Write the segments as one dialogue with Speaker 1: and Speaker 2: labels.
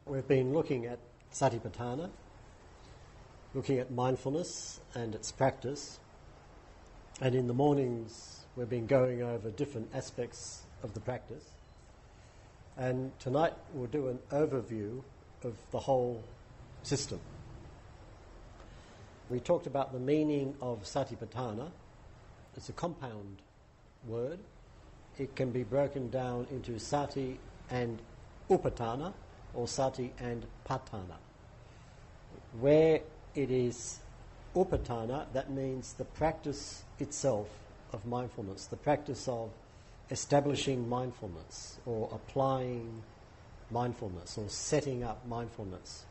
Speaker 1: We've been looking at Satipaṭṭhāna, looking at mindfulness and its practice, and in the mornings we've been going over different aspects of the practice, and tonight we'll do an overview of the whole system. We talked about the meaning of Satipaṭṭhāna. It's a compound word. It can be broken down into sati and upaṭṭhāna, or sati and paṭṭhāna. Where it is upaṭṭhāna, that means the practice itself of mindfulness, the practice of establishing mindfulness or applying mindfulness or setting up mindfulness.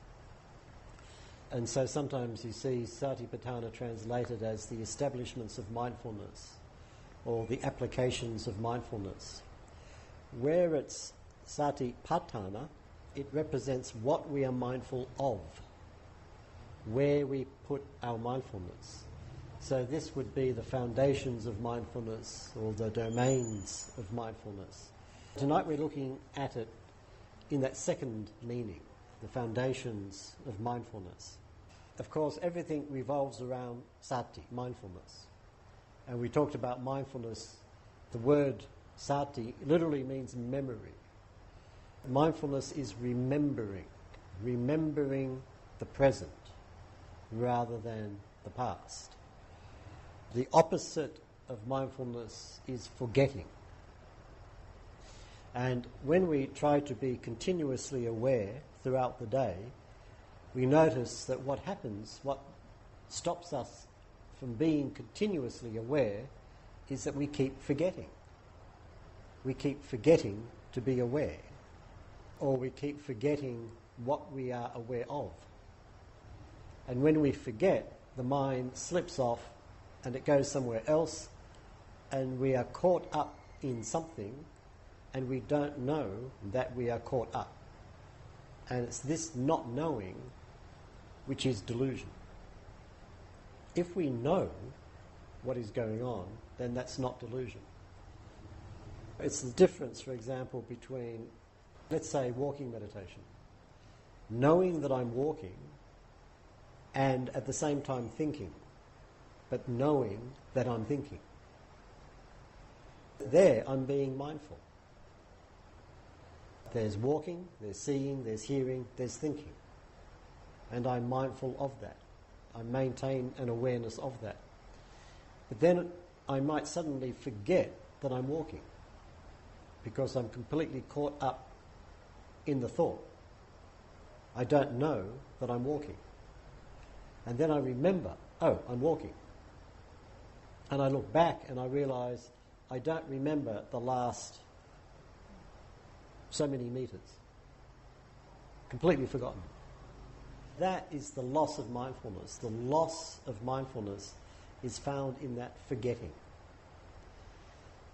Speaker 1: And so sometimes you see Satipaṭṭhāna translated as the establishments of mindfulness or the applications of mindfulness. Where it's Satipaṭṭhāna, it represents what we are mindful of, where we put our mindfulness. So this would be the foundations of mindfulness or the domains of mindfulness. Tonight we're looking at it in that second meaning, the foundations of mindfulness. Of course, everything revolves around sati, mindfulness. And we talked about mindfulness. The word sati literally means memory. Mindfulness is remembering the present rather than the past. The opposite of mindfulness is forgetting. And when we try to be continuously aware throughout the day, we notice that what happens, what stops us from being continuously aware, is that we keep forgetting. We keep forgetting to be aware, or we keep forgetting what we are aware of. And when we forget, the mind slips off and it goes somewhere else, and we are caught up in something and we don't know that we are caught up. And it's this not knowing which is delusion. If we know what is going on, then that's not delusion. It's the difference, for example, between, let's say, walking meditation. Knowing that I'm walking and at the same time thinking, but knowing that I'm thinking. There I'm being mindful. There's walking, there's seeing, there's hearing, there's thinking. And I'm mindful of that. I maintain an awareness of that. But then I might suddenly forget that I'm walking because I'm completely caught up in the thought. I don't know that I'm walking. And then I remember, oh, I'm walking. And I look back and I realise I don't remember the last so many metres. Completely forgotten. That is the loss of mindfulness. The loss of mindfulness is found in that forgetting.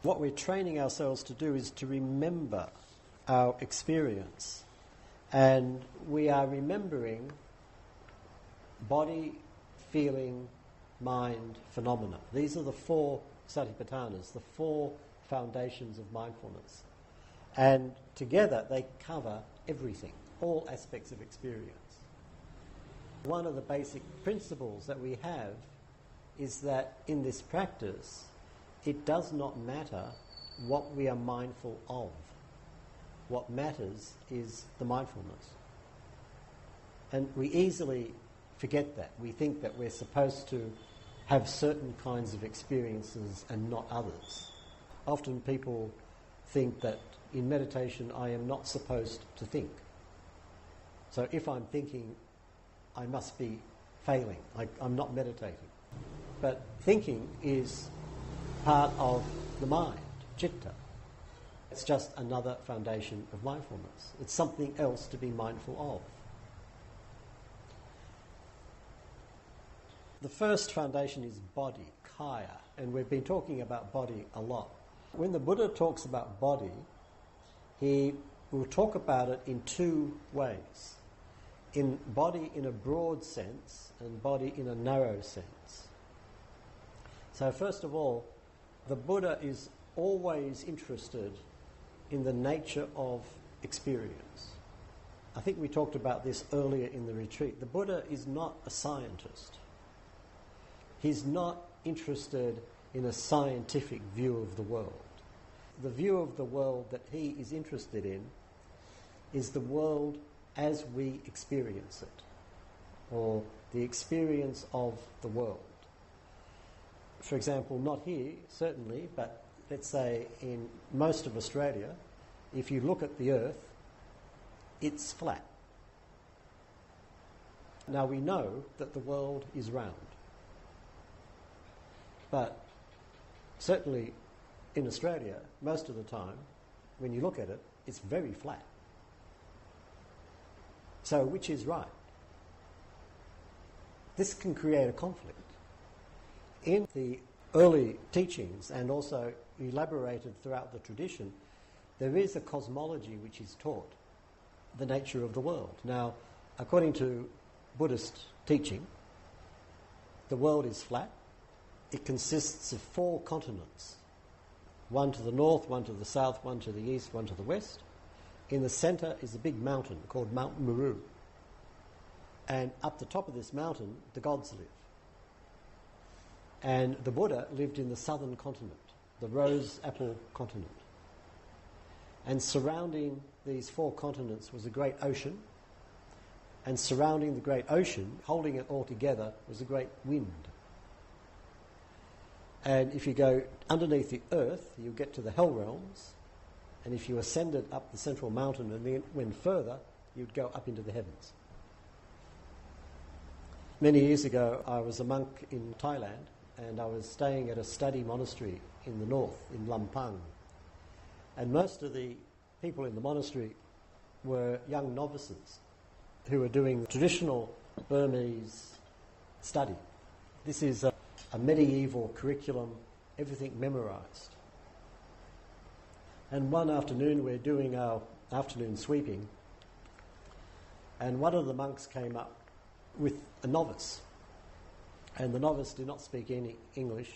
Speaker 1: What we're training ourselves to do is to remember our experience. And we are remembering body, feeling, mind, phenomena. These are the four Satipaṭṭhānas, the four foundations of mindfulness. And together they cover everything, all aspects of experience. One of the basic principles that we have is that in this practice, it does not matter what we are mindful of. What matters is the mindfulness. And we easily forget that. We think that we're supposed to have certain kinds of experiences and not others. Often people think that in meditation I am not supposed to think. So if I'm thinking, I must be failing. I'm not meditating. But thinking is part of the mind, citta. It's just another foundation of mindfulness. It's something else to be mindful of. The first foundation is body, kaya, and we've been talking about body a lot. When the Buddha talks about body, he will talk about it in two ways. In body in a broad sense and body in a narrow sense. So first of all, the Buddha is always interested in the nature of experience. I think we talked about this earlier in the retreat. The Buddha is not a scientist. He's not interested in a scientific view of the world. The view of the world that he is interested in is the world as we experience it, or the experience of the world. For example, not here, certainly, but let's say in most of Australia, if you look at the earth, it's flat. Now we know that the world is round, but certainly in Australia, most of the time, when you look at it, it's very flat. So which is right? This can create a conflict. In the early teachings, and also elaborated throughout the tradition, there is a cosmology which is taught, the nature of the world. Now, according to Buddhist teaching, the world is flat. It consists of 4 continents, one to the north, one to the south, one to the east, one to the west. In the centre is a big mountain called Mount Meru. And up the top of this mountain, the gods live. And the Buddha lived in the southern continent, the rose apple continent. And surrounding these 4 continents was a great ocean. And surrounding the great ocean, holding it all together, was a great wind. And if you go underneath the earth, you'll get to the hell realms. And if you ascended up the central mountain and then went further, you'd go up into the heavens. Many years ago, I was a monk in Thailand, and I was staying at a study monastery in the north, in Lampang. And most of the people in the monastery were young novices who were doing traditional Burmese study. This is a medieval curriculum, everything memorised. And one afternoon we're doing our afternoon sweeping, and one of the monks came up with a novice, and the novice did not speak any English.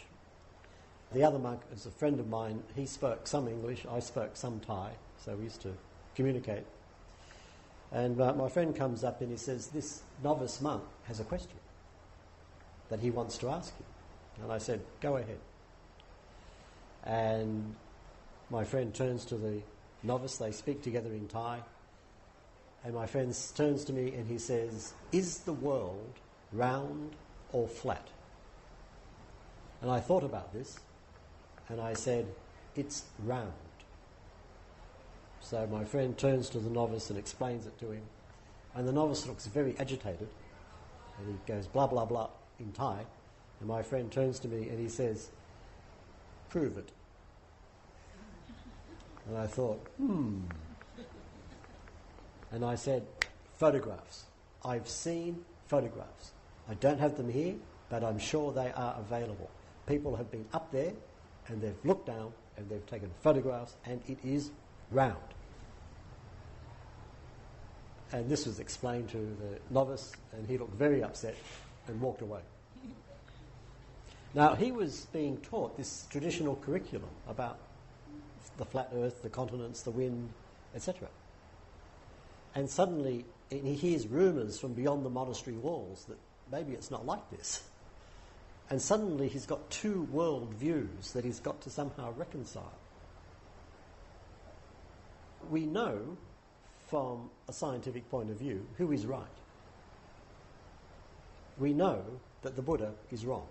Speaker 1: The other monk is a friend of mine. He spoke some English, I spoke some Thai, so we used to communicate. And my friend comes up and he says, this novice monk has a question that he wants to ask you. And I said, go ahead. And my friend turns to the novice, they speak together in Thai, and my friend turns to me and he says, is the world round or flat? And I thought about this, and I said, it's round. So my friend turns to the novice and explains it to him, and the novice looks very agitated, and he goes blah blah blah in Thai, and my friend turns to me and he says, prove it. And I thought, And I said, photographs. I've seen photographs. I don't have them here, but I'm sure they are available. People have been up there and they've looked down and they've taken photographs, and it is round. And this was explained to the novice, and he looked very upset and walked away. Now, he was being taught this traditional curriculum about the flat earth, the continents, the wind, etc. And suddenly he hears rumours from beyond the monastery walls that maybe it's not like this. And suddenly he's got 2 world views that he's got to somehow reconcile. We know from a scientific point of view who is right. We know that the Buddha is wrong.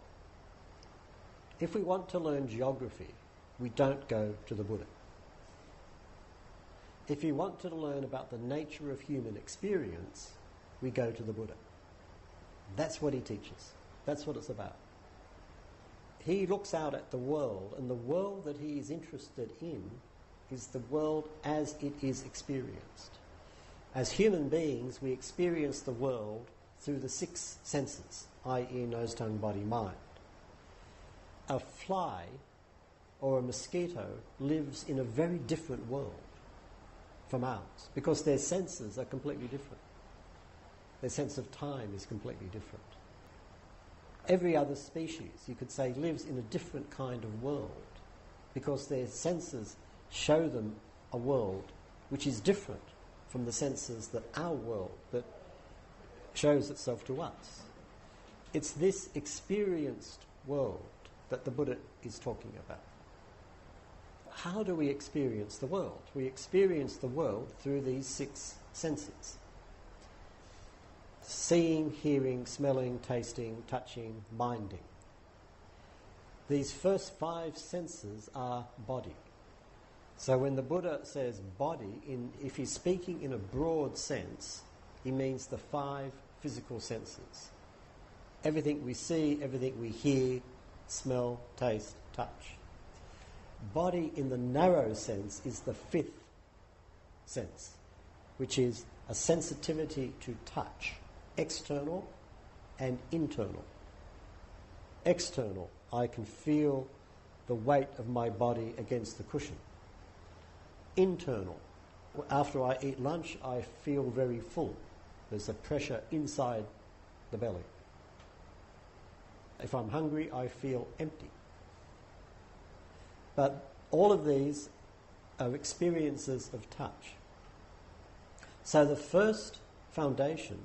Speaker 1: If we want to learn geography, we don't go to the Buddha. If you want to learn about the nature of human experience, we go to the Buddha. That's what he teaches. That's what it's about. He looks out at the world, and the world that he is interested in is the world as it is experienced. As human beings, we experience the world through the 6 senses, i.e. nose, tongue, body, mind. A fly or a mosquito lives in a very different world from ours, because their senses are completely different. Their sense of time is completely different. Every other species, you could say, lives in a different kind of world, because their senses show them a world which is different from the senses that our world that shows itself to us. It's this experienced world that the Buddha is talking about. How do we experience the world? We experience the world through these 6 senses. Seeing, hearing, smelling, tasting, touching, minding. These first 5 senses are body. So when the Buddha says body, if he's speaking in a broad sense, he means the 5 physical senses. Everything we see, everything we hear, smell, taste, touch. Body in the narrow sense is the 5th sense, which is a sensitivity to touch, external and internal. External, I can feel the weight of my body against the cushion. Internal, after I eat lunch, I feel very full. There's a pressure inside the belly. If I'm hungry, I feel empty. But all of these are experiences of touch. So the first foundation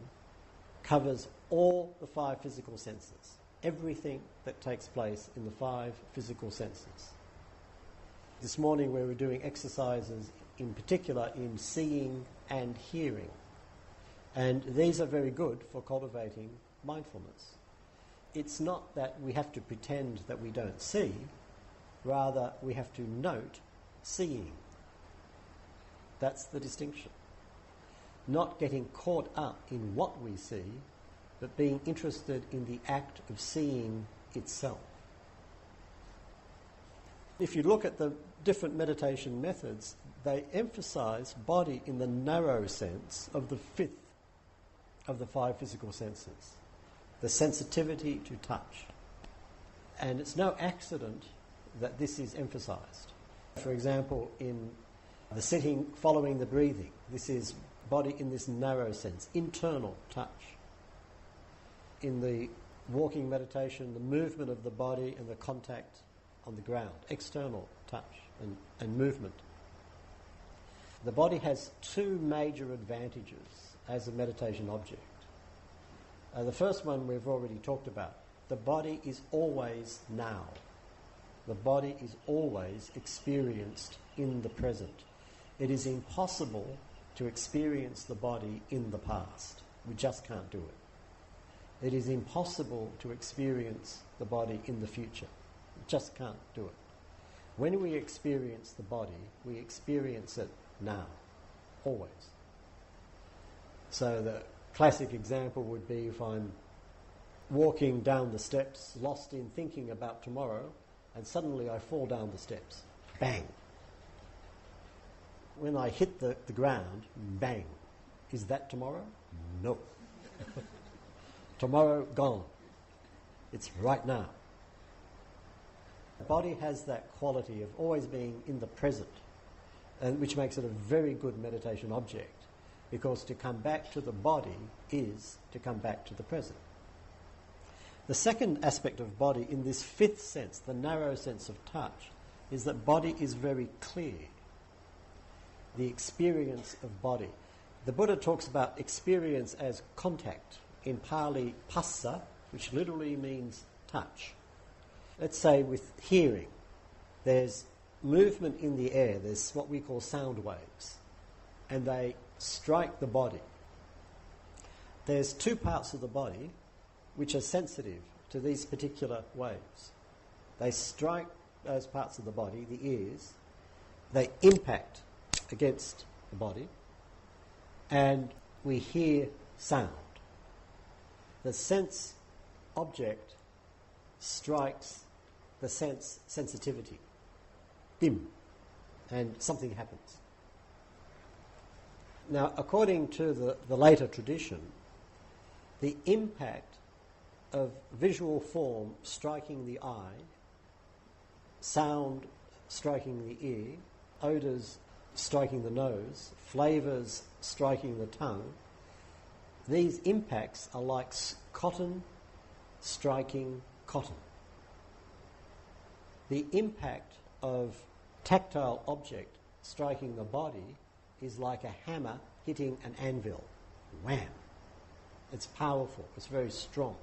Speaker 1: covers all the 5 physical senses, everything that takes place in the 5 physical senses. This morning we were doing exercises in particular in seeing and hearing. And these are very good for cultivating mindfulness. It's not that we have to pretend that we don't see, rather we have to note seeing. That's the distinction. Not getting caught up in what we see, but being interested in the act of seeing itself. If you look at the different meditation methods, they emphasize body in the narrow sense of the 5th of the 5 physical senses, the sensitivity to touch. And it's no accident that this is emphasized. For example, in the sitting following the breathing, this is body in this narrow sense, internal touch. In the walking meditation, the movement of the body and the contact on the ground, external touch and movement. The body has 2 major advantages as a meditation object. The first one we've already talked about. The body is always now. The body is always experienced in the present. It is impossible to experience the body in the past. We just can't do it. It is impossible to experience the body in the future. We just can't do it. When we experience the body, we experience it now, always. So the classic example would be if I'm walking down the steps, lost in thinking about tomorrow, and suddenly I fall down the steps. Bang. When I hit the ground, bang. Is that tomorrow? No. Tomorrow, gone. It's right now. The body has that quality of always being in the present, and which makes it a very good meditation object, because to come back to the body is to come back to the present. The second aspect of body in this 5th sense, the narrow sense of touch, is that body is very clear. The experience of body. The Buddha talks about experience as contact, in Pali passa, which literally means touch. Let's say with hearing, there's movement in the air, there's what we call sound waves, and they strike the body. There's 2 parts of the body which are sensitive to these particular waves. They strike those parts of the body, the ears, they impact against the body, and we hear sound. The sense object strikes the sense sensitivity. Bim. And something happens. Now, according to the later tradition, the impact of visual form striking the eye, sound striking the ear, odours striking the nose, flavours striking the tongue, these impacts are like cotton striking cotton. The impact of tactile object striking the body is like a hammer hitting an anvil. Wham! It's powerful, it's very strong.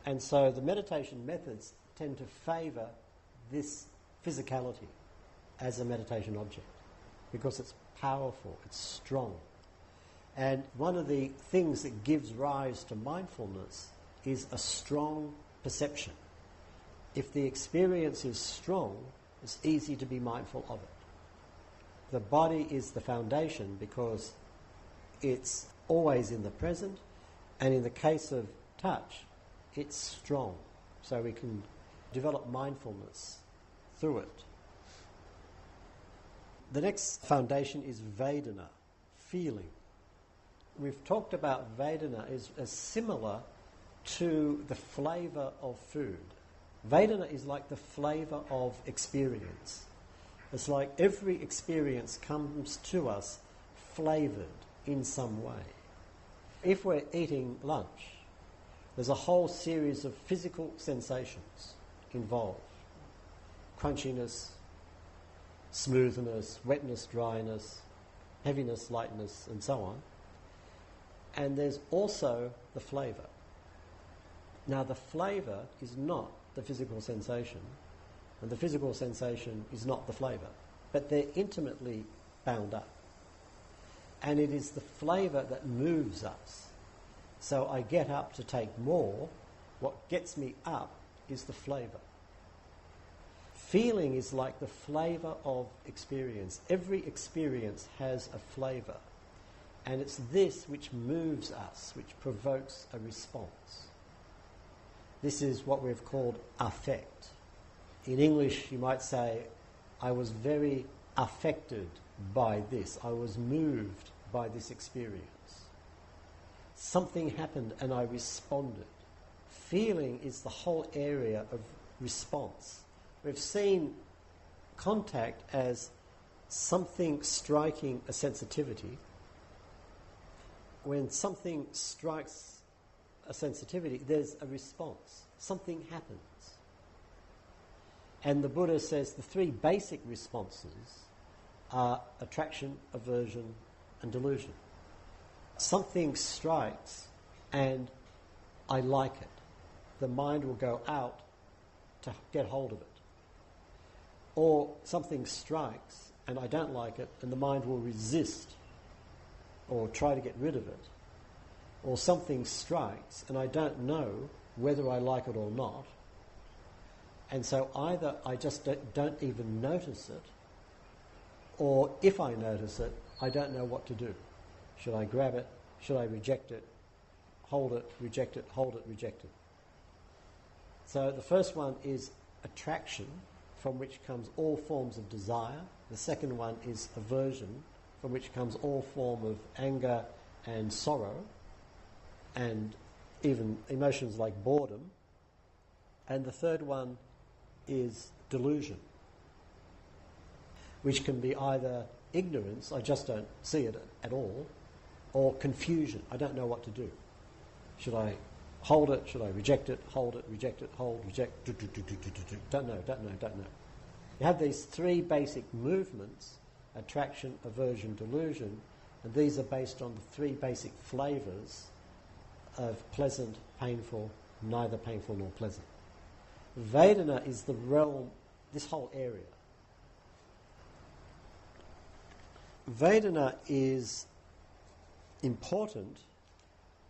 Speaker 1: And so the meditation methods tend to favour this physicality as a meditation object because it's powerful, it's strong. And one of the things that gives rise to mindfulness is a strong perception. If the experience is strong, it's easy to be mindful of it. The body is the foundation because it's always in the present, and in the case of touch, it's strong. So we can develop mindfulness through it. The next foundation is Vedana, feeling. We've talked about Vedana as similar to the flavour of food. Vedana is like the flavour of experience. It's like every experience comes to us flavoured in some way. If we're eating lunch, there's a whole series of physical sensations involved. Crunchiness, smoothness, wetness, dryness, heaviness, lightness, and so on. And there's also the flavour. Now the flavour is not the physical sensation, and the physical sensation is not the flavour, but they're intimately bound up. And it is the flavour that moves us. So I get up to take more. What gets me up is the flavour. Feeling is like the flavour of experience. Every experience has a flavour. And it's this which moves us, which provokes a response. This is what we've called affect. In English, you might say, I was very affected by this. I was moved by this experience. Something happened and I responded. Feeling is the whole area of response. We've seen contact as something striking a sensitivity. When something strikes a sensitivity, there's a response. Something happens. And the Buddha says the three basic responses are attraction, aversion, and delusion. Something strikes and I like it. The mind will go out to get hold of it. Or something strikes and I don't like it, and the mind will resist or try to get rid of it. Or something strikes and I don't know whether I like it or not, and so either I just don't even notice it, or if I notice it, I don't know what to do. Should I grab it? Should I reject it? Hold it, reject it, hold it, reject it. So the first one is attraction, from which comes all forms of desire. The second one is aversion, from which comes all form of anger and sorrow, and even emotions like boredom. And the third one is delusion, which can be either ignorance, I just don't see it at all, or confusion, I don't know what to do. Should I hold it? Should I reject it? Hold it, reject it, hold, reject, don't know. You have these three basic movements, attraction, aversion, delusion, and these are based on the three basic flavours of pleasant, painful, neither painful nor pleasant. Vedana is the realm, this whole area. Vedana is important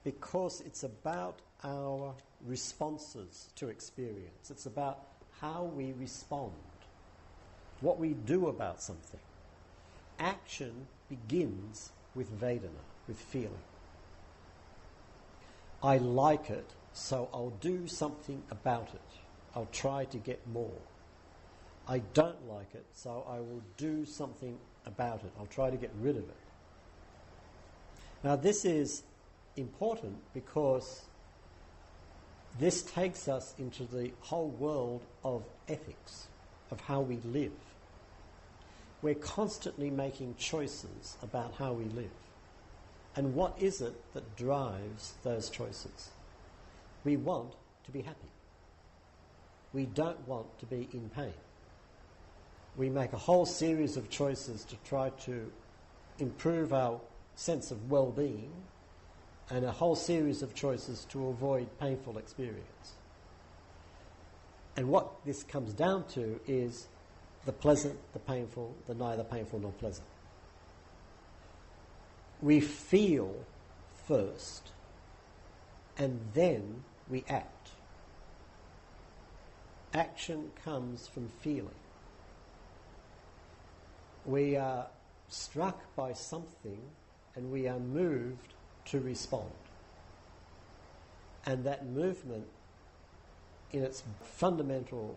Speaker 1: because it's about our responses to experience. It's about how we respond, what we do about something. Action begins with Vedana, with feeling. I like it, so I'll do something about it. I'll try to get more. I don't like it, so I will do something about it. I'll try to get rid of it. Now this is important because this takes us into the whole world of ethics, of how we live. We're constantly making choices about how we live. And what is it that drives those choices? We want to be happy. We don't want to be in pain. We make a whole series of choices to try to improve our sense of well-being and a whole series of choices to avoid painful experience. And what this comes down to is the pleasant, the painful, the neither painful nor pleasant. We feel first, and then we act. Action comes from feeling. We are struck by something and we are moved to respond. And that movement, in its fundamental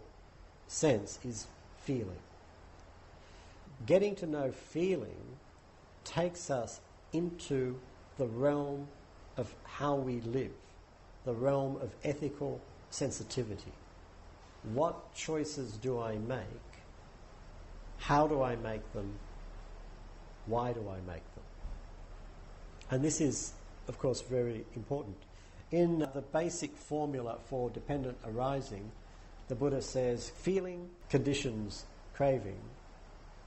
Speaker 1: sense, is feeling. Getting to know feeling takes us into the realm of how we live, the realm of ethical sensitivity. What choices do I make? How do I make them? Why do I make them? And this is, of course, very important. In the basic formula for dependent arising, the Buddha says, feeling conditions craving,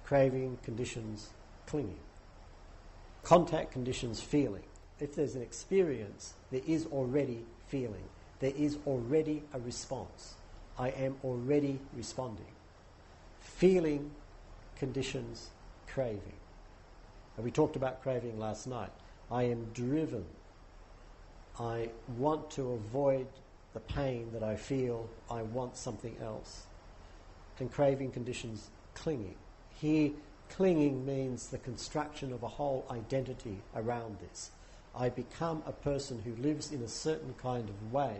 Speaker 1: craving conditions clinging, contact conditions feeling. If there's an experience, there is already feeling. There is already a response. I am already responding. Feeling conditions craving. And we talked about craving last night. I am driven. I want to avoid the pain that I feel. I want something else. And craving conditions clinging. Here, clinging means the construction of a whole identity around this. I become a person who lives in a certain kind of way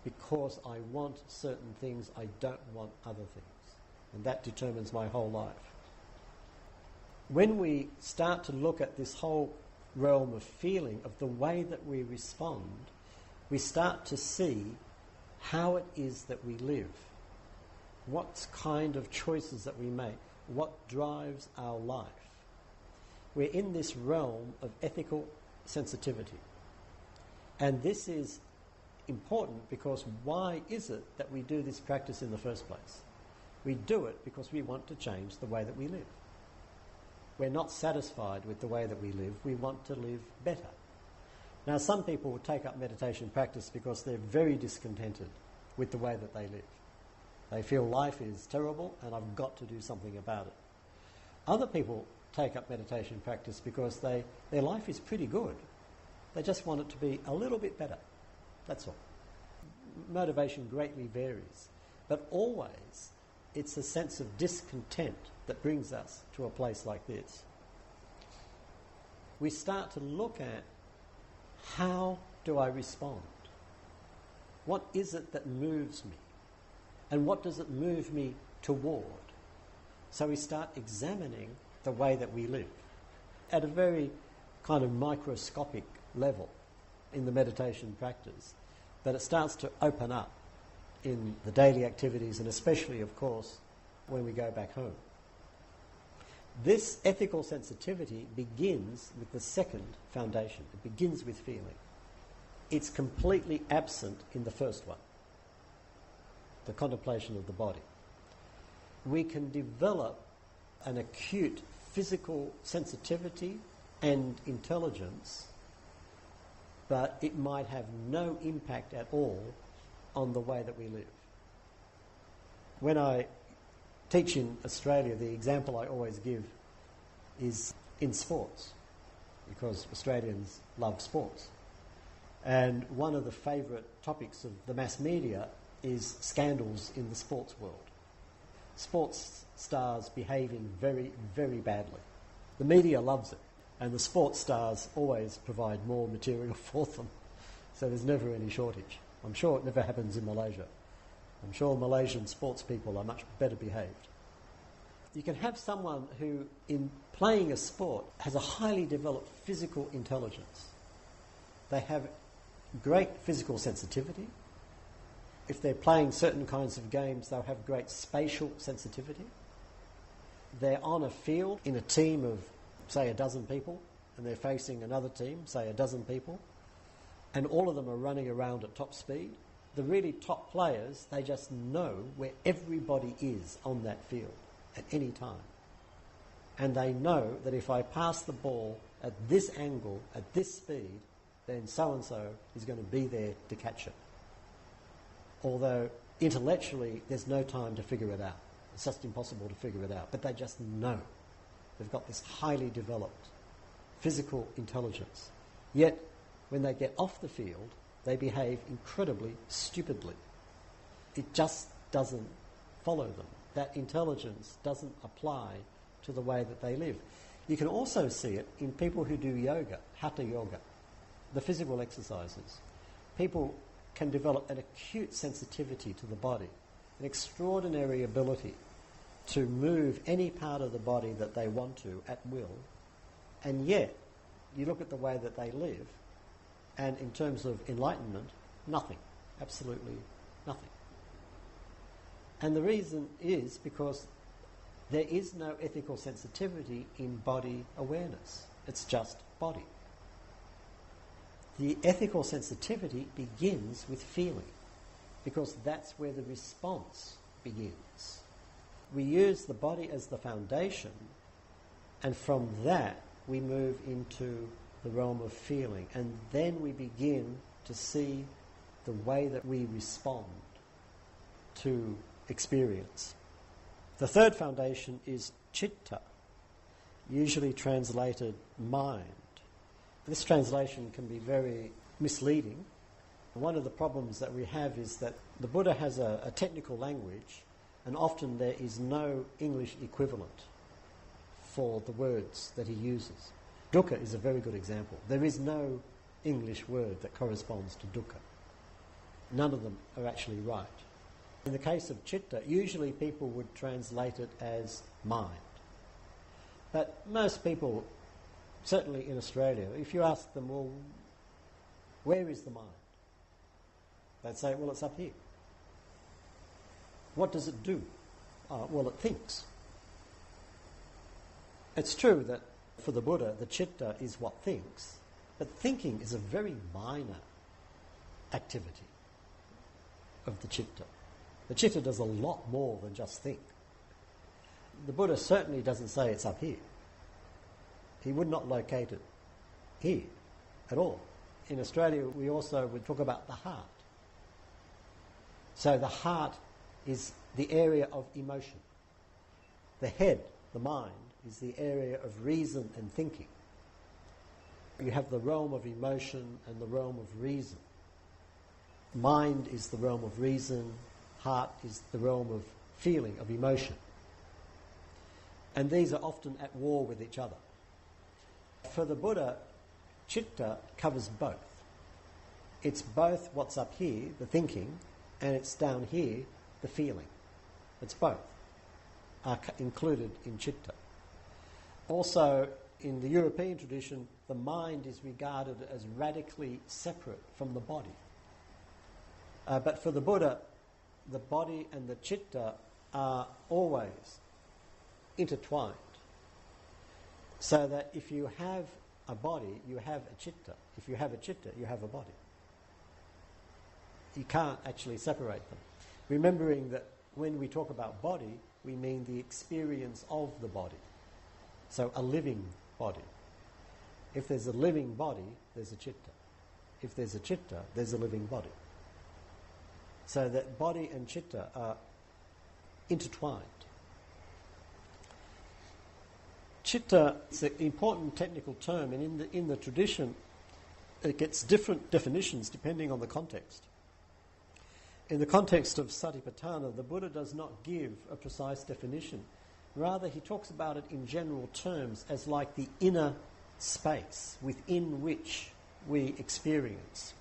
Speaker 1: because I want certain things, I don't want other things. And that determines my whole life. When we start to look at this whole realm of feeling, of the way that we respond, we start to see how it is that we live, what kind of choices that we make, what drives our life. We're in this realm of ethical sensitivity. And this is important because why is it that we do this practice in the first place? We do it because we want to change the way that we live. We're not satisfied with the way that we live. We want to live better. Now, some people will take up meditation practice because they're very discontented with the way that they live. They feel life is terrible and I've got to do something about it. Other people take up meditation practice because their life is pretty good. They just want it to be a little bit better. That's all. Motivation greatly varies. But always it's a sense of discontent that brings us to a place like this. We start to look at, how do I respond? What is it that moves me? And what does it move me toward? So we start examining the way that we live at a very kind of microscopic level in the meditation practice, but it starts to open up in the daily activities and especially, of course, when we go back home. This ethical sensitivity begins with the second foundation. It begins with feeling. It's completely absent in the first one, the contemplation of the body. We can develop an acute physical sensitivity and intelligence, but it might have no impact at all on the way that we live. When I teach in Australia, the example I always give is in sports, because Australians love sports. And one of the favourite topics of the mass media is scandals in the sports world. Sports stars behaving very, very badly. The media loves it, and the sports stars always provide more material for them, so there's never any shortage. I'm sure it never happens in Malaysia. I'm sure Malaysian sports people are much better behaved. You can have someone who, in playing a sport, has a highly developed physical intelligence. They have great physical sensitivity. If they're playing certain kinds of games, they'll have great spatial sensitivity. They're on a field in a team of, say, 12 people, and they're facing another team, say 12 people, and all of them are running around at top speed. The really top players, they just know where everybody is on that field at any time. and they know that if I pass the ball at this angle, at this speed, then so-and-so is going to be there to catch it. Although intellectually there's no time to figure it out. It's just impossible to figure it out. But they just know. They've got this highly developed physical intelligence. Yet, when they get off the field, they behave incredibly stupidly. It just doesn't follow them. That intelligence doesn't apply to the way that they live. You can also see it in people who do yoga, hatha yoga, the physical exercises. People can develop an acute sensitivity to the body, an extraordinary ability to move any part of the body that they want to at will, and yet you look at the way that they live, and in terms of enlightenment, nothing, absolutely nothing. And the reason is because there is no ethical sensitivity in body awareness. It's just body. The ethical sensitivity begins with feeling, because that's where the response begins. We use the body as the foundation, and from that we move into the realm of feeling, and then we begin to see the way that we respond to experience. The third foundation is citta, usually translated mind. This translation can be very misleading. One of the problems that we have is that the Buddha has a technical language, and often there is no English equivalent for the words that he uses. Dukkha is a very good example. There is no English word that corresponds to dukkha. None of them are actually right. In the case of citta, usually people would translate it as mind. But most people, certainly in Australia, if you ask them, well, where is the mind? They'd say, well, it's up here. What does it do? Well, it thinks. It's true that for the Buddha, the citta is what thinks, but thinking is a very minor activity of the citta. The citta does a lot more than just think. The Buddha certainly doesn't say it's up here. He would not locate it here at all. In Australia, we also would talk about the heart. So the heart is the area of emotion. The head, the mind, is the area of reason and thinking. You have the realm of emotion and the realm of reason. Mind is the realm of reason, heart is the realm of feeling, of emotion. And these are often at war with each other. For the Buddha, citta covers both. It's both what's up here, the thinking, and it's down here, the feeling. It's both are included in citta. Also, in the European tradition, the mind is regarded as radically separate from the body. But for the Buddha, the body and the citta are always intertwined. So that if you have a body, you have a citta. If you have a citta, you have a body. You can't actually separate them. Remembering that when we talk about body, we mean the experience of the body. So a living body. If there's a living body, there's a citta. If there's a citta, there's a living body. So that body and citta are intertwined. Citta is an important technical term, and in the tradition it gets different definitions depending on the context. In the context of Satipaṭṭhāna, the Buddha does not give a precise definition. Rather, he talks about it in general terms as like the inner space within which we experience.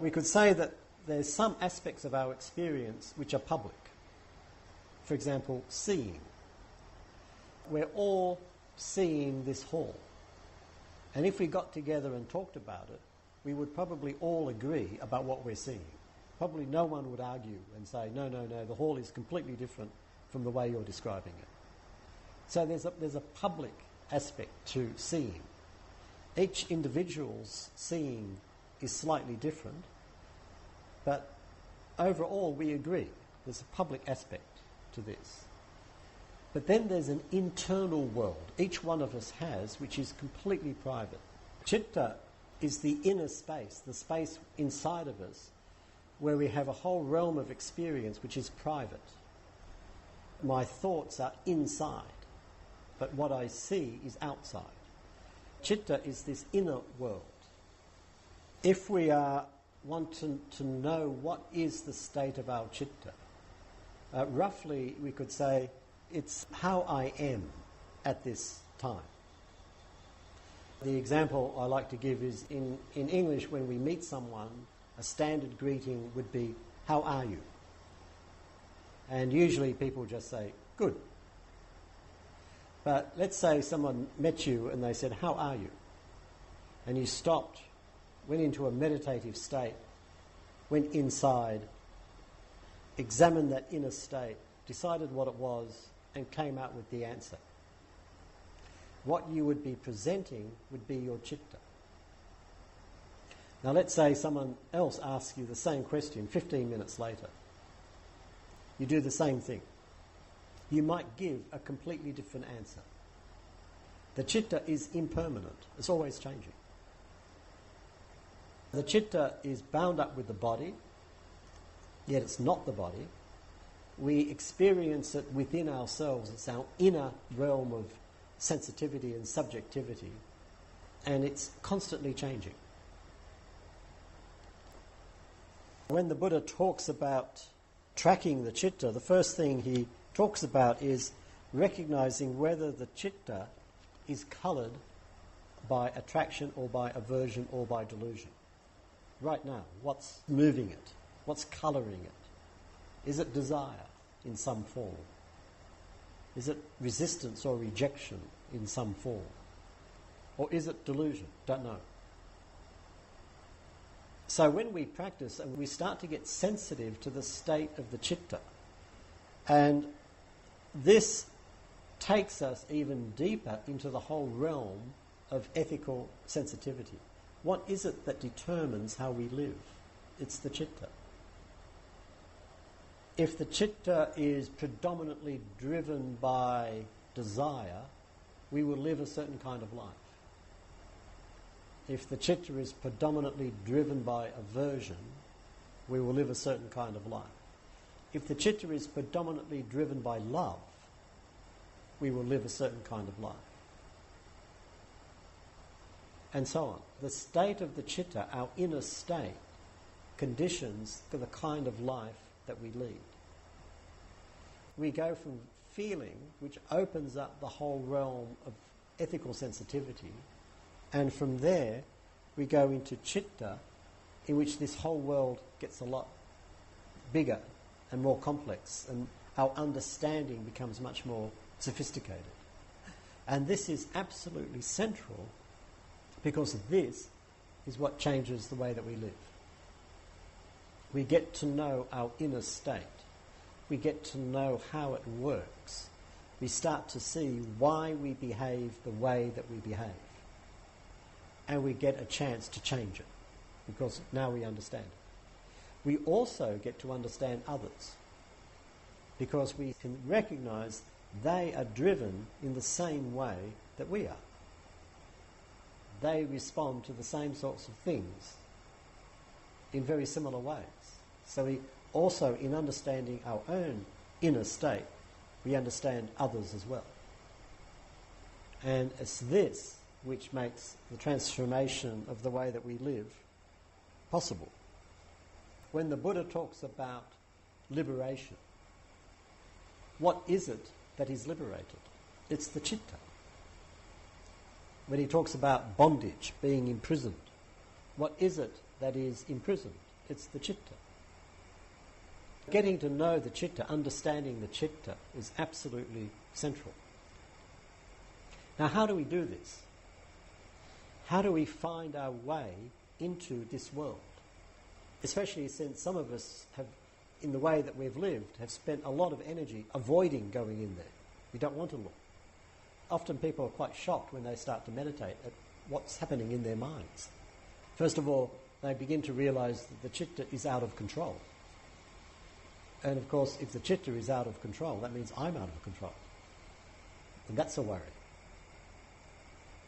Speaker 1: We could say that there's some aspects of our experience which are public. For example, seeing. We're all seeing this hall. And if we got together and talked about it, we would probably all agree about what we're seeing. Probably no one would argue and say, no, the hall is completely different from the way you're describing it. So there's a public aspect to seeing. Each individual's seeing is slightly different, but overall we agree there's a public aspect to this. But then there's an internal world each one of us has, which is completely private. Chitta is the inner space, the space inside of us, where we have a whole realm of experience which is private. My thoughts are inside, but what I see is outside. Chitta is this inner world. If we want to know what is the state of our chitta, roughly we could say it's how I am at this time. The example I like to give is in English, when we meet someone, a standard greeting would be, "How are you?" And usually people just say, "Good." But let's say someone met you and they said, "How are you?" And you stopped, went into a meditative state, went inside, examined that inner state, decided what it was, and came out with the answer. What you would be presenting would be your chitta. Now let's say someone else asks you the same question 15 minutes later. You do the same thing. You might give a completely different answer. The chitta is impermanent. It's always changing. The chitta is bound up with the body, yet it's not the body. We experience it within ourselves. It's our inner realm of sensitivity and subjectivity, and it's constantly changing. When the Buddha talks about tracking the chitta, the first thing he talks about is recognizing whether the chitta is coloured by attraction or by aversion or by delusion. Right now, what's moving it? What's colouring it? Is it desire in some form? Is it resistance or rejection in some form? Or is it delusion? Don't know. So when we practice and we start to get sensitive to the state of the chitta, and this takes us even deeper into the whole realm of ethical sensitivity. What is it that determines how we live? It's the chitta. If the chitta is predominantly driven by desire, we will live a certain kind of life. If the chitta is predominantly driven by aversion, we will live a certain kind of life. If the chitta is predominantly driven by love, we will live a certain kind of life. And so on. The state of the chitta, our inner state, conditions the kind of life that we lead. We go from feeling, which opens up the whole realm of ethical sensitivity, and from there we go into chitta, in which this whole world gets a lot bigger and more complex, and our understanding becomes much more sophisticated. And this is absolutely central, because this is what changes the way that we live. We get to know our inner state. We get to know how it works. We start to see why we behave the way that we behave. And we get a chance to change it, because now we understand it. We also get to understand others, because we can recognize they are driven in the same way that we are. They respond to the same sorts of things in very similar ways. So we also, in understanding our own inner state, we understand others as well. And it's this which makes the transformation of the way that we live possible. When the Buddha talks about liberation, what is it that is liberated? It's the chitta. When he talks about bondage, being imprisoned, what is it that is imprisoned? It's the chitta. Getting to know the chitta, understanding the chitta, is absolutely central. Now, how do we do this? How do we find our way into this world? Especially since some of us have, in the way that we've lived, have spent a lot of energy avoiding going in there. We don't want to look. Often people are quite shocked when they start to meditate at what's happening in their minds. First of all, they begin to realize that the chitta is out of control. And of course, if the chitta is out of control, that means I'm out of control. And that's a worry.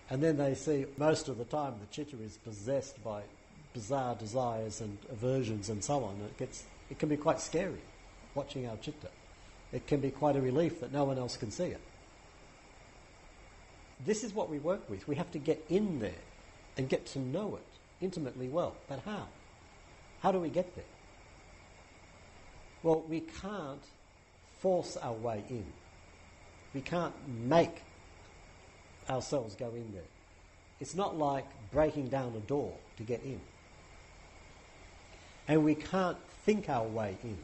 Speaker 1: And then they see most of the time the chitta is possessed by bizarre desires and aversions and so on. It can be quite scary watching our chitta. It can be quite a relief that no one else can see it. This is what we work with. We have to get in there and get to know it intimately well. But how? How do we get there? Well, we can't force our way in. We can't make ourselves go in there. It's not like breaking down a door to get in. And we can't think our way in.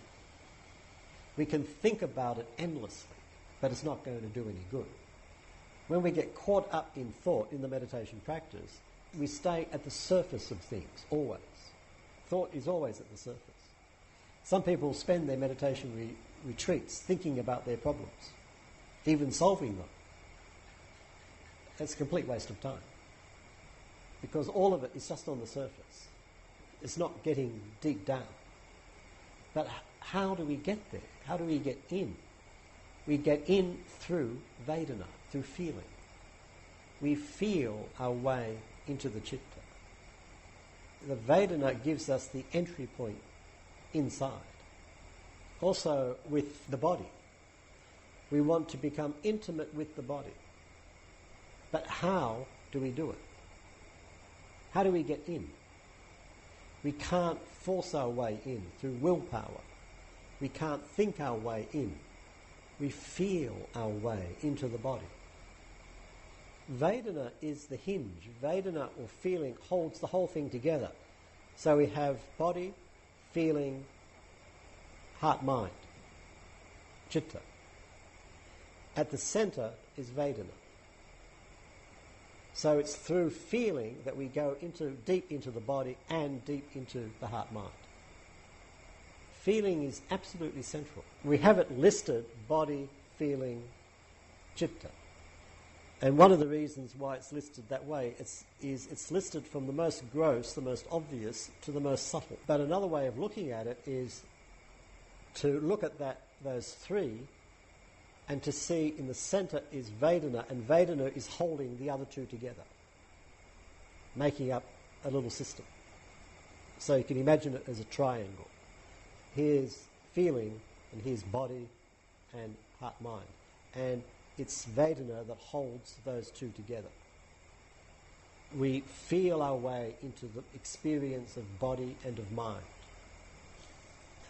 Speaker 1: We can think about it endlessly, but it's not going to do any good. When we get caught up in thought in the meditation practice, we stay at the surface of things, always. Thought is always at the surface. Some people spend their meditation retreats thinking about their problems, even solving them. It's a complete waste of time, because all of it is just on the surface. It's not getting deep down. But how do we get there? How do we get in? We get in through Vedana, through feeling. We feel our way into the chitta. The Vedana gives us the entry point inside. Also with the body. We want to become intimate with the body. But how do we do it? How do we get in? We can't force our way in through willpower. We can't think our way in. We feel our way into the body. Vedana is the hinge. Vedana, or feeling, holds the whole thing together. So we have body, feeling, heart, mind, chitta. At the centre is Vedana. So it's through feeling that we go deep into the body and deep into the heart-mind. Feeling is absolutely central. We have it listed, body, feeling, chitta. And one of the reasons why it's listed that way is it's listed from the most gross, the most obvious, to the most subtle. But another way of looking at it is to look at those three and to see in the centre is Vedana, and Vedana is holding the other two together, making up a little system. So you can imagine it as a triangle. Here's feeling, and here's body and heart-mind. And it's Vedana that holds those two together. We feel our way into the experience of body and of mind.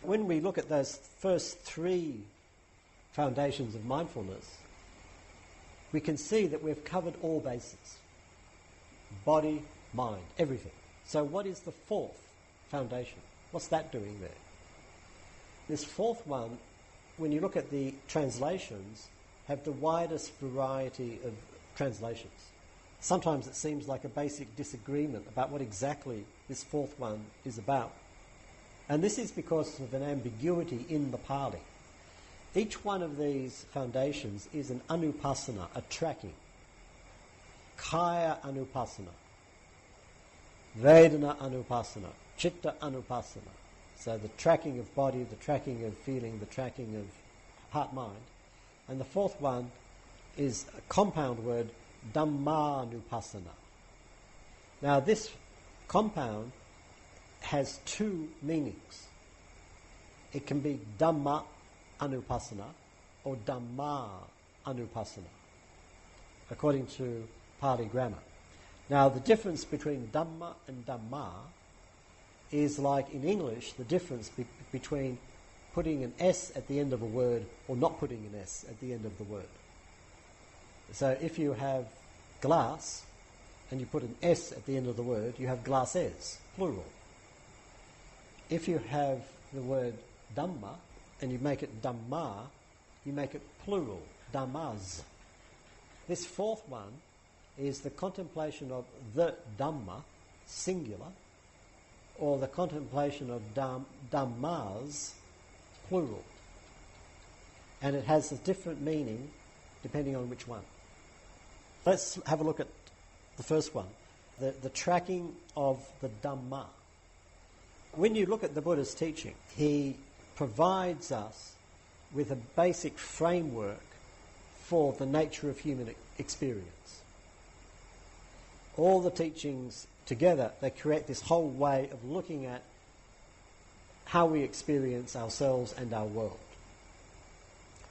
Speaker 1: When we look at those first three foundations of mindfulness, we can see that we've covered all bases. Body, mind, everything. So what is the fourth foundation? What's that doing there? This fourth one, when you look at the translations, have the widest variety of translations. Sometimes it seems like a basic disagreement about what exactly this fourth one is about. And this is because of an ambiguity in the Pali. Each one of these foundations is an anupassana, a tracking. Kaya anupassana, Vedana anupassana, chitta anupassana. So the tracking of body, the tracking of feeling, the tracking of heart-mind. And the fourth one is a compound word, dhammanupassana. Now this compound has two meanings. It can be dhamma anupassana or dhamma anupassana, according to Pali grammar. Now the difference between dhamma and dhamma is like in English the difference between putting an S at the end of a word or not putting an S at the end of the word. So if you have glass and you put an S at the end of the word, you have glasses, plural. If you have the word dhamma and you make it dhamma, you make it plural, dhammas. This fourth one is the contemplation of the dhamma, singular, or the contemplation of dhammas, plural. And it has a different meaning depending on which one. Let's have a look at the first one, the tracking of the Dhamma. When you look at the Buddha's teaching, he provides us with a basic framework for the nature of human experience. All the teachings together, they create this whole way of looking at how we experience ourselves and our world.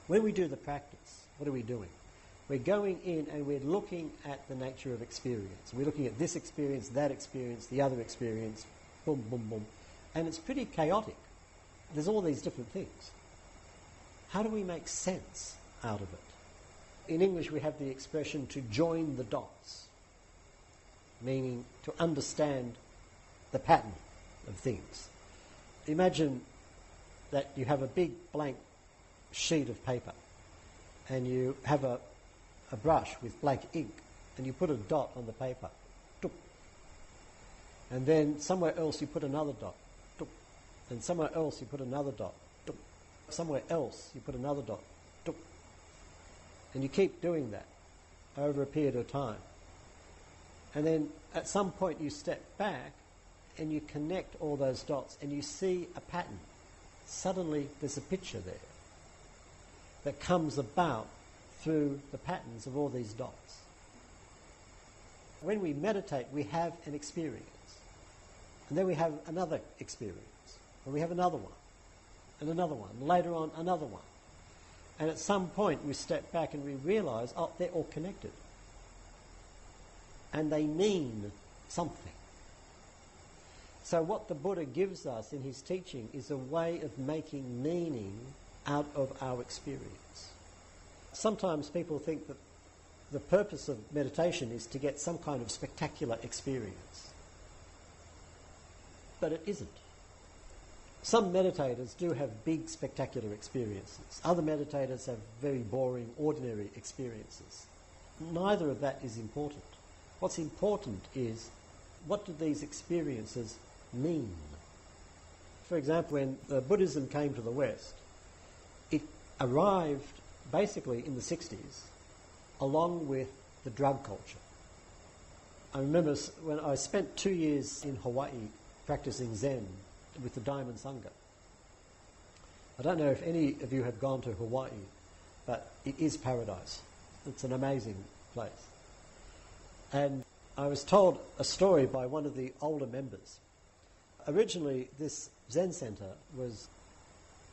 Speaker 1: When we do the practice, what are we doing? We're going in and we're looking at the nature of experience. We're looking at this experience, that experience, the other experience, boom, boom, boom. And it's pretty chaotic. There's all these different things. How do we make sense out of it? In English we have the expression to join the dots, meaning to understand the pattern of things. Imagine that you have a big blank sheet of paper and you have a brush with black ink and you put a dot on the paper, and then somewhere else you put another dot, and somewhere else you put another dot, somewhere else you put another dot, and you keep doing that over a period of time. And then at some point you step back and you connect all those dots and you see a pattern. Suddenly there's a picture there that comes about through the patterns of all these dots. When we meditate, we have an experience. And then we have another experience. And we have another one. And another one. And later on, another one. And at some point we step back and we realize, oh, they're all connected. And they mean something. So what the Buddha gives us in his teaching is a way of making meaning out of our experience. Sometimes people think that the purpose of meditation is to get some kind of spectacular experience. But it isn't. Some meditators do have big spectacular experiences. Other meditators have very boring, ordinary experiences. Neither of that is important. What's important is, what do these experiences mean? For example, when Buddhism came to the West, it arrived basically in the 60s along with the drug culture. I remember when I spent 2 years in Hawaii practicing Zen with the Diamond Sangha. I don't know if any of you have gone to Hawaii, but it is paradise. It's an amazing place. And I was told a story by one of the older members. Originally, this Zen centre was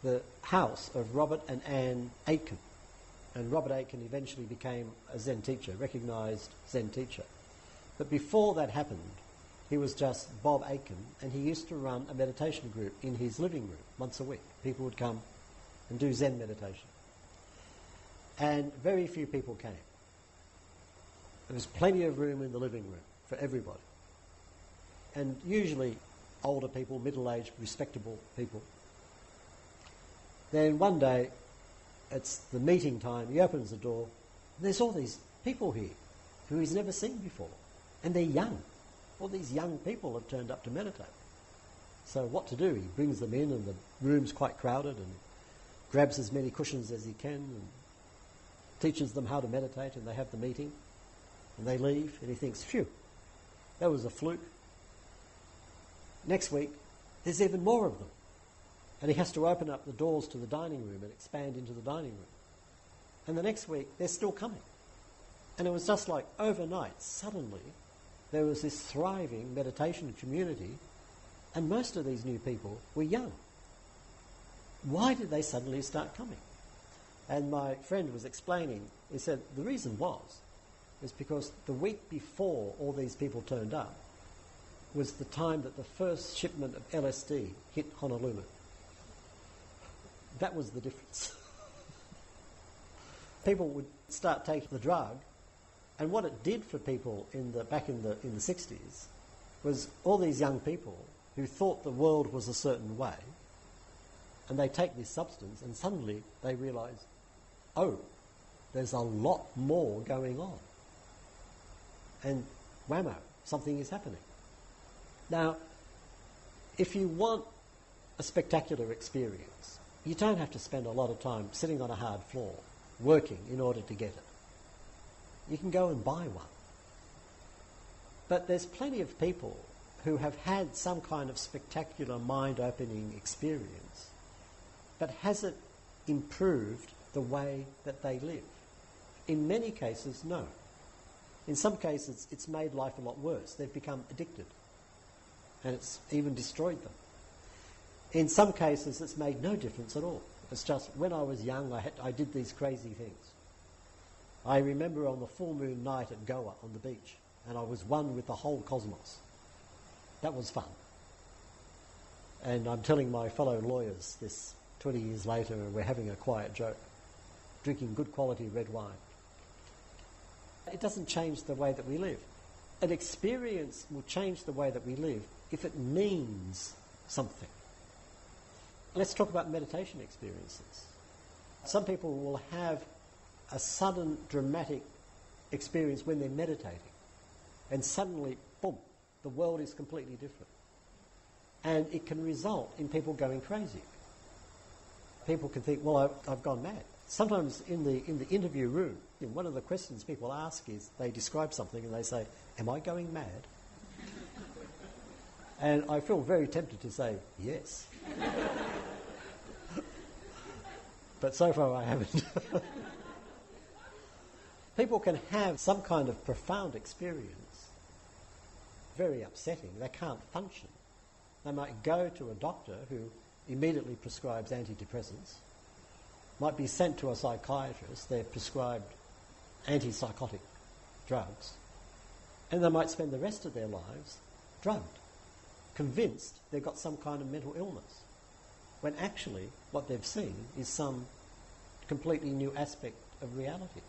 Speaker 1: the house of Robert and Anne Aitken. And Robert Aitken eventually became a Zen teacher, recognised Zen teacher. But before that happened, he was just Bob Aitken, and he used to run a meditation group in his living room once a week. People would come and do Zen meditation. And very few people came. There was plenty of room in the living room for everybody. And usually older people, middle-aged, respectable people. Then one day, it's the meeting time, he opens the door, and there's all these people here who he's never seen before. And they're young. All these young people have turned up to meditate. So what to do? He brings them in and the room's quite crowded and grabs as many cushions as he can and teaches them how to meditate, and they have the meeting and they leave and he thinks, phew, that was a fluke. Next week, there's even more of them. And he has to open up the doors to the dining room and expand into the dining room. And the next week, they're still coming. And it was just like overnight, suddenly, there was this thriving meditation community, and most of these new people were young. Why did they suddenly start coming? And my friend was explaining, he said the reason was because the week before all these people turned up was the time that the first shipment of LSD hit Honolulu. That was the difference. People would start taking the drug, and what it did for people back in the 60s was all these young people who thought the world was a certain way, and they take this substance and suddenly they realise, oh, there's a lot more going on. And whammo, something is happening. Now, if you want a spectacular experience, you don't have to spend a lot of time sitting on a hard floor working in order to get it. You can go and buy one. But there's plenty of people who have had some kind of spectacular mind-opening experience, but has it improved the way that they live? In many cases, no. In some cases, it's made life a lot worse. They've become addicted, and it's even destroyed them. In some cases, it's made no difference at all. It's just, when I was young, I did these crazy things. I remember on the full moon night at Goa on the beach, and I was one with the whole cosmos. That was fun. And I'm telling my fellow lawyers this 20 years later, and we're having a quiet joke, drinking good quality red wine. It doesn't change the way that we live. An experience will change the way that we live if it means something. Let's talk about meditation experiences. Some people will have a sudden dramatic experience when they're meditating, and suddenly, boom, the world is completely different. And it can result in people going crazy. People can think, well, I've gone mad. Sometimes in the interview room, one of the questions people ask is, they describe something and they say, am I going mad? And I feel very tempted to say, yes. But so far I haven't. People can have some kind of profound experience, very upsetting. They can't function. They might go to a doctor who immediately prescribes antidepressants, might be sent to a psychiatrist, they're prescribed antipsychotic drugs, and they might spend the rest of their lives drugged, convinced they've got some kind of mental illness, when actually what they've seen is some completely new aspect of reality.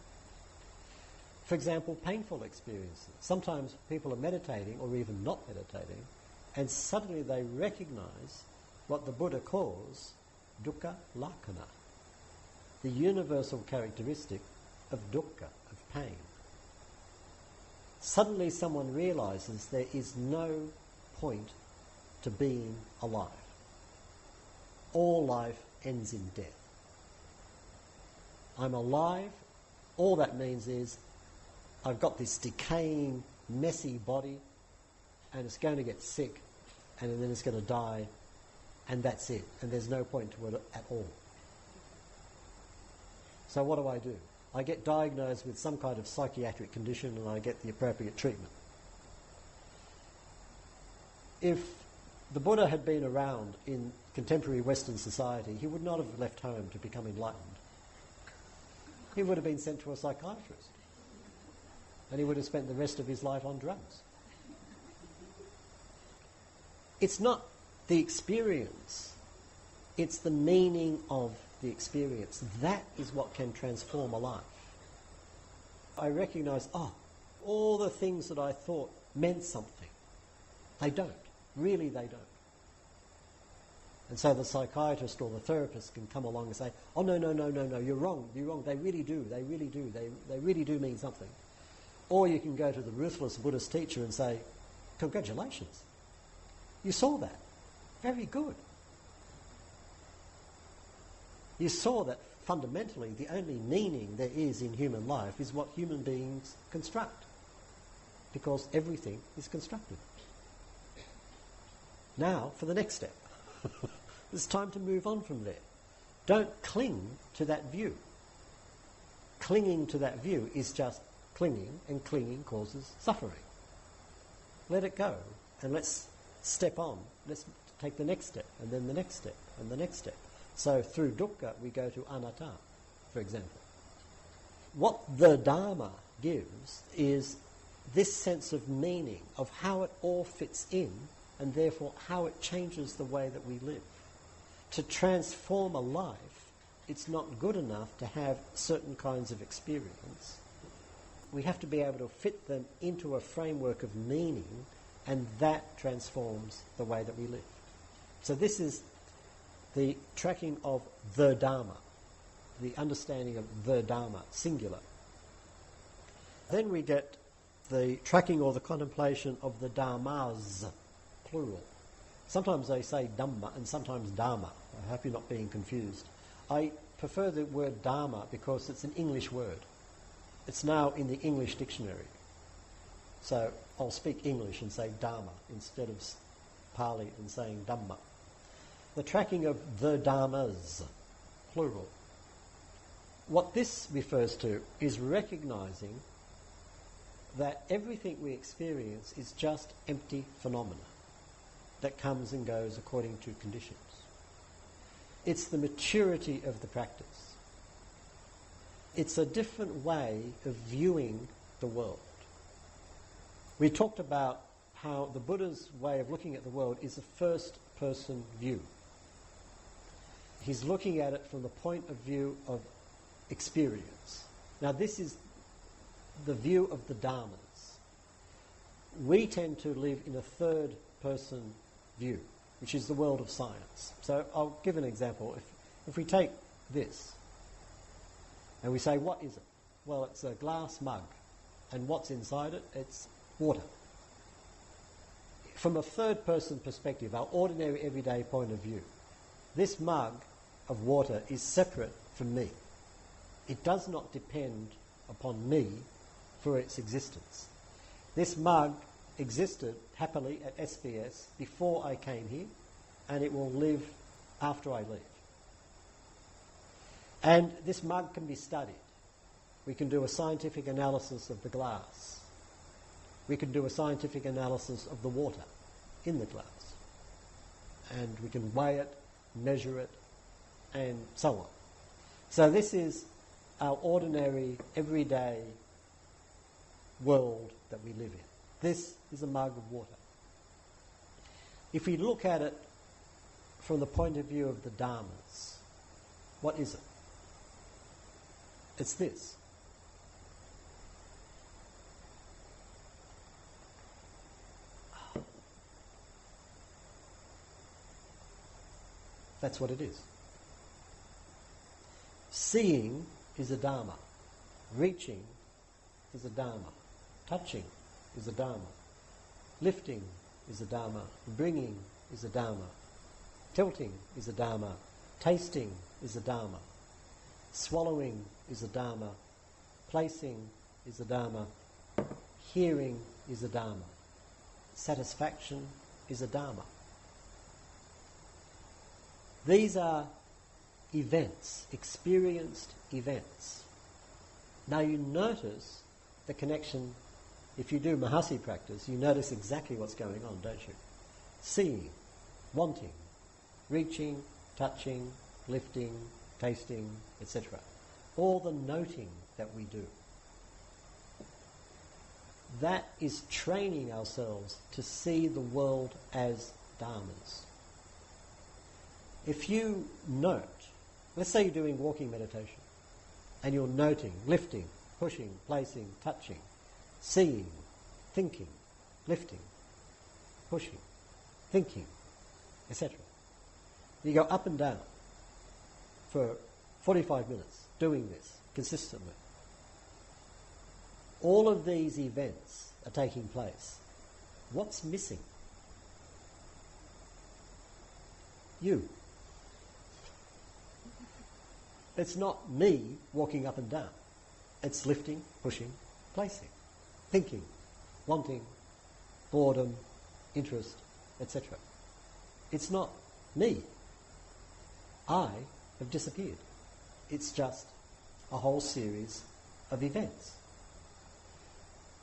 Speaker 1: For example, painful experiences. Sometimes people are meditating or even not meditating, and suddenly they recognize what the Buddha calls dukkha lakkhana, the universal characteristic of dukkha, of pain. Suddenly someone realizes there is no point to being alive. All life ends in death. I'm alive. All that means is I've got this decaying, messy body, and it's going to get sick, and then it's going to die, and that's it. And there's no point to it at all. So what do? I get diagnosed with some kind of psychiatric condition, and I get the appropriate treatment. If the Buddha had been around in contemporary Western society, he would not have left home to become enlightened. He would have been sent to a psychiatrist, and he would have spent the rest of his life on drugs. It's not the experience, it's the meaning of the experience. That is what can transform a life. I recognise, all the things that I thought meant something, they don't. Really, they don't. And so the psychiatrist or the therapist can come along and say, oh, no, you're wrong, they really do, they really do mean something. Or you can go to the ruthless Buddhist teacher and say, congratulations, you saw that. Very good. You saw that fundamentally the only meaning there is in human life is what human beings construct, because everything is constructed. Now for the next step. It's time to move on from there. Don't cling to that view. Clinging to that view is just clinging, and clinging causes suffering. Let it go, and let's step on. Let's take the next step, and then the next step, and the next step. So through dukkha we go to anatta, for example. What the Dharma gives is this sense of meaning, of how it all fits in, and therefore how it changes the way that we live. To transform a life, it's not good enough to have certain kinds of experience. We have to be able to fit them into a framework of meaning, and that transforms the way that we live. So this is the tracking of the Dharma, the understanding of the Dharma, singular. Then we get the tracking or the contemplation of the Dharmas, plural. Sometimes they say Dhamma and sometimes Dharma. I hope you're not being confused. I prefer the word Dharma because it's an English word. It's now in the English dictionary. So I'll speak English and say Dharma instead of Pali and saying Dhamma. The tracking of the Dharmas, plural. What this refers to is recognizing that everything we experience is just empty phenomena that comes and goes according to conditions. It's the maturity of the practice. It's a different way of viewing the world. We talked about how the Buddha's way of looking at the world is a first-person view. He's looking at it from the point of view of experience. Now this is the view of the Dharmas. We tend to live in a third-person view, which is the world of science. So I'll give an example. If we take this, and we say, what is it? Well, it's a glass mug. And what's inside it? It's water. From a third-person perspective, our ordinary everyday point of view, this mug of water is separate from me. It does not depend upon me for its existence. This mug existed happily at SBS before I came here, and it will live after I leave. And this mug can be studied. We can do a scientific analysis of the glass. We can do a scientific analysis of the water in the glass. And we can weigh it, measure it, and so on. So this is our ordinary, everyday world that we live in. This is a mug of water. If we look at it from the point of view of the Dharmas, what is it? It's this. That's what it is. Seeing is a Dharma. Reaching is a Dharma. Touching is a Dharma. Lifting is a Dharma. Bringing is a Dharma. Tilting is a Dharma. Tasting is a Dharma. Swallowing is a Dharma. Placing is a Dharma. Hearing is a Dharma. Satisfaction is a Dharma. These are events, experienced events. Now you notice the connection. If you do Mahasi practice, you notice exactly what's going on, don't you? Seeing, wanting, reaching, touching, lifting, tasting, etc. All the noting that we do. That is training ourselves to see the world as dharmas. If you note, let's say you're doing walking meditation, and you're noting, lifting, pushing, placing, touching, seeing, thinking, lifting, pushing, thinking, etc. You go up and down for 45 minutes doing this consistently. All of these events are taking place. What's missing? You. It's not me walking up and down. It's lifting, pushing, placing, thinking, wanting, boredom, interest, etc. It's not me. I have disappeared. It's just a whole series of events.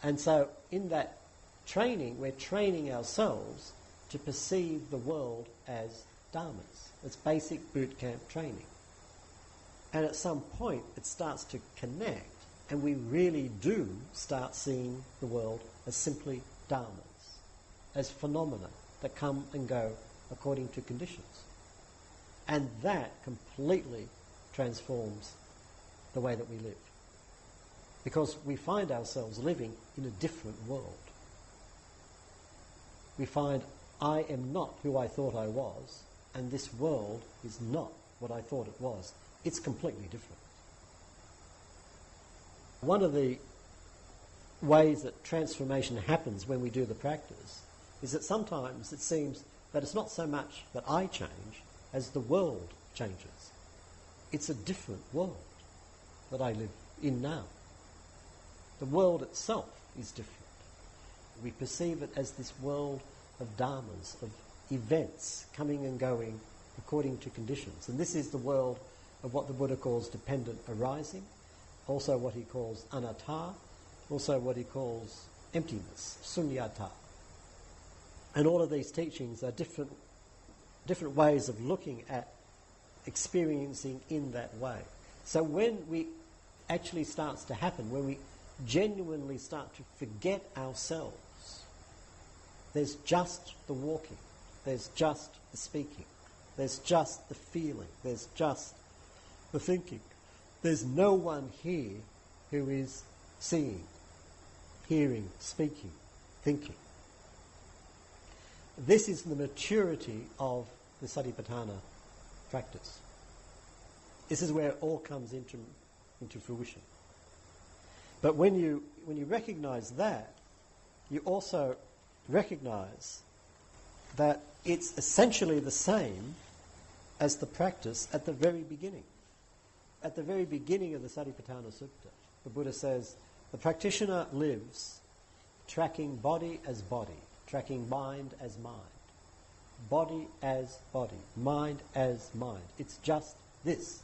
Speaker 1: And so in that training, we're training ourselves to perceive the world as dharmas. It's basic boot camp training. And at some point it starts to connect, and we really do start seeing the world as simply dharmas, as phenomena that come and go according to conditions. And that completely transforms the way that we live. Because we find ourselves living in a different world. We find, I am not who I thought I was, and this world is not what I thought it was. It's completely different. One of the ways that transformation happens when we do the practice is that sometimes it seems that it's not so much that I change as the world changes. It's a different world that I live in now. The world itself is different. We perceive it as this world of dharmas, of events coming and going according to conditions. And this is the world of what the Buddha calls dependent arising, also what he calls anatta, also what he calls emptiness, sunyata. And all of these teachings are different ways of looking at experiencing in that way. So when we actually starts to happen, when we genuinely start to forget ourselves, there's just the walking, there's just the speaking, there's just the feeling, there's just the thinking. There's no one here who is seeing, hearing, speaking, thinking. This is the maturity of the Satipatthāna practice. This is where it all comes into fruition. But when you recognize that, you also recognize that it's essentially the same as the practice at the very beginning. At the very beginning of the Satipatthāna Sutta, the Buddha says, the practitioner lives tracking body as body, tracking mind as mind, body as body, mind as mind. It's just this.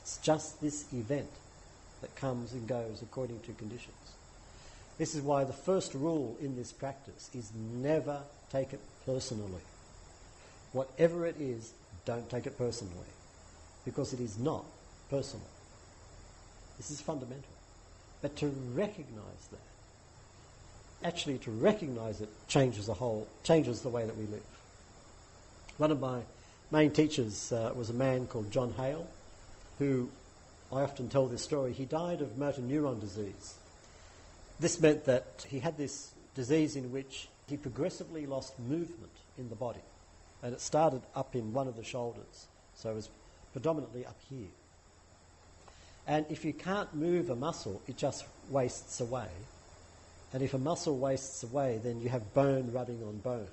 Speaker 1: It's just this event that comes and goes according to conditions. This is why the first rule in this practice is never take it personally. Whatever it is, don't take it personally, because it is not personal. This is fundamental. But to recognize that, actually to recognize it changes the way that we live. One of my main teachers was a man called John Hale, who, I often tell this story, he died of motor neuron disease. This meant that he had this disease in which he progressively lost movement in the body. And it started up in one of the shoulders, so it was predominantly up here. And if you can't move a muscle, it just wastes away. And if a muscle wastes away, then you have bone rubbing on bone.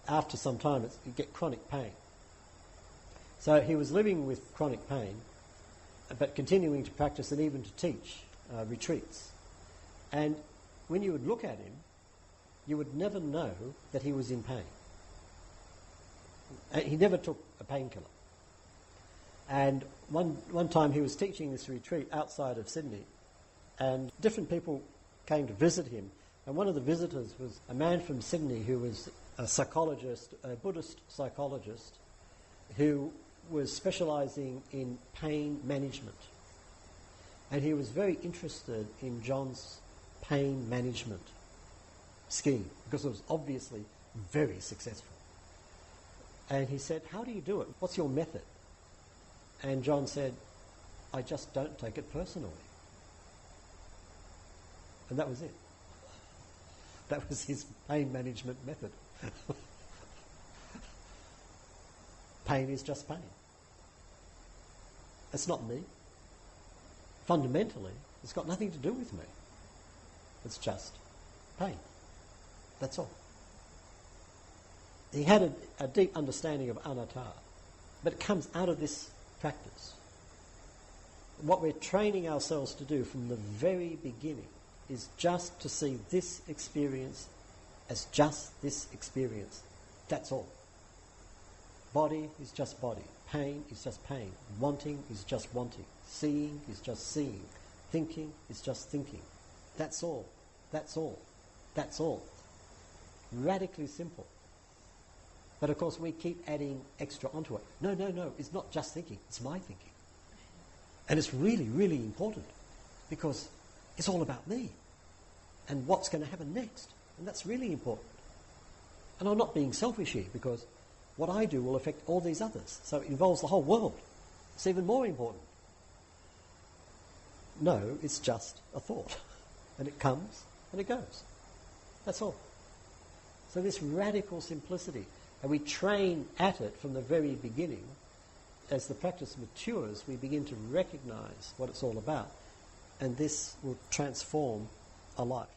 Speaker 1: After some time, you get chronic pain. So he was living with chronic pain, but continuing to practice and even to teach retreats. And when you would look at him, you would never know that he was in pain. He never took a painkiller. And one time he was teaching this retreat outside of Sydney, and different people came to visit him. And one of the visitors was a man from Sydney who was a psychologist, a Buddhist psychologist, who was specialising in pain management. And he was very interested in John's pain management scheme, because it was obviously very successful. And he said, "How do you do it? What's your method?" And John said, "I just don't take it personally." And that was it. That was his pain management method. Pain is just pain. It's not me. Fundamentally, it's got nothing to do with me. It's just pain. That's all. He had a deep understanding of anatta, but it comes out of this practice. What we're training ourselves to do from the very beginning is just to see this experience as just this experience. That's all. Body is just body. Pain is just pain. Wanting is just wanting. Seeing is just seeing. Thinking is just thinking. That's all. That's all. That's all. Radically simple. But of course we keep adding extra onto it. No, it's not just thinking, it's my thinking. And it's really, really important, because it's all about me and what's going to happen next. And that's really important. And I'm not being selfish here, because what I do will affect all these others. So it involves the whole world. It's even more important. No, it's just a thought. And it comes and it goes. That's all. So this radical simplicity, and we train at it from the very beginning. As the practice matures, we begin to recognize what it's all about, and this will transform a life.